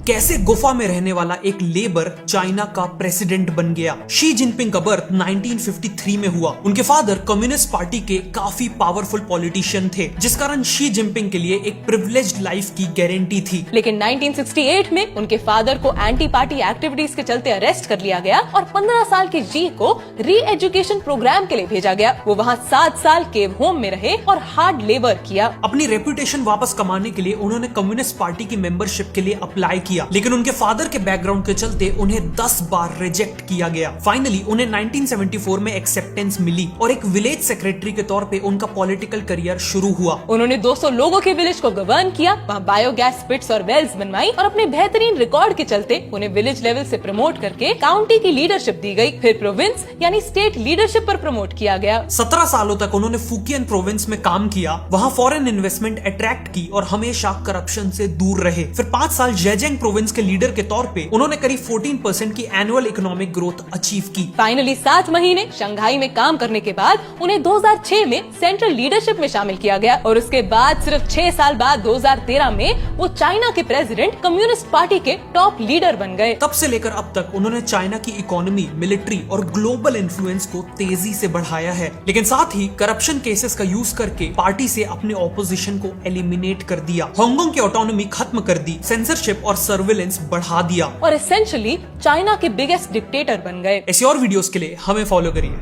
कैसे गुफा में रहने वाला एक लेबर चाइना का प्रेसिडेंट बन गया। शी जिनपिंग का बर्थ 1953 में हुआ। उनके फादर कम्युनिस्ट पार्टी के काफी पावरफुल पॉलिटिशियन थे, जिस कारण शी जिनपिंग के लिए एक प्रिविलेज्ड लाइफ की गारंटी थी। लेकिन 1968 में उनके फादर को एंटी पार्टी एक्टिविटीज के चलते अरेस्ट कर लिया गया और 15 साल की शी को री एजुकेशन प्रोग्राम के लिए भेजा गया। वो वहाँ 7 साल केव होम में रहे और हार्ड लेबर किया। अपनी रेपुटेशन वापस कमाने के लिए उन्होंने कम्युनिस्ट पार्टी की मेंबरशिप के लिए अप्लाई किया, लेकिन उनके फादर के बैकग्राउंड के चलते उन्हें 10 बार रिजेक्ट किया गया। फाइनली उन्हें 1974 में एक्सेप्टेंस मिली और एक विलेज सेक्रेटरी के तौर पे उनका पॉलिटिकल करियर शुरू हुआ। उन्होंने 200 लोगों के विलेज को गवर्न किया, वहाँ बायोगैस पिट्स और वेल्स बनवाई और अपने बेहतरीन रिकॉर्ड के चलते उन्हें विलेज लेवल से प्रमोट करके काउंटी की लीडरशिप दी गई। फिर प्रोविंस यानी स्टेट लीडरशिप पर प्रमोट किया गया। 17 सालों तक उन्होंने फुकियन प्रोविंस में काम किया, वहां फॉरेन इन्वेस्टमेंट अट्रैक्ट की और हमेशा करप्शन से दूर रहे। फिर 5 साल जेजेंग प्रोविंस के लीडर के तौर पे उन्होंने करीब 14% की एनुअल इकोनॉमिक ग्रोथ अचीव की। फाइनली 7 महीने शंघाई में काम करने के बाद उन्हें 2006 में सेंट्रल लीडरशिप में शामिल किया गया और उसके बाद सिर्फ 6 साल बाद 2013 में वो चाइना के प्रेसिडेंट कम्युनिस्ट पार्टी के टॉप लीडर बन गए। तब से लेकर अब तक उन्होंने चाइना की इकोनॉमी, मिलिट्री और ग्लोबल इन्फ्लुएंस को तेजी से बढ़ाया है, लेकिन साथ ही करप्शन केसेस का यूज करके पार्टी से अपने ऑपोजिशन को एलिमिनेट कर दिया, हांगकांग की ऑटोनॉमी खत्म कर दी, सेंसरशिप और सर्विलेंस बढ़ा दिया और एसेंशियली चाइना के बिगेस्ट डिक्टेटर बन गए। ऐसी और वीडियोस के लिए हमें फॉलो करिए।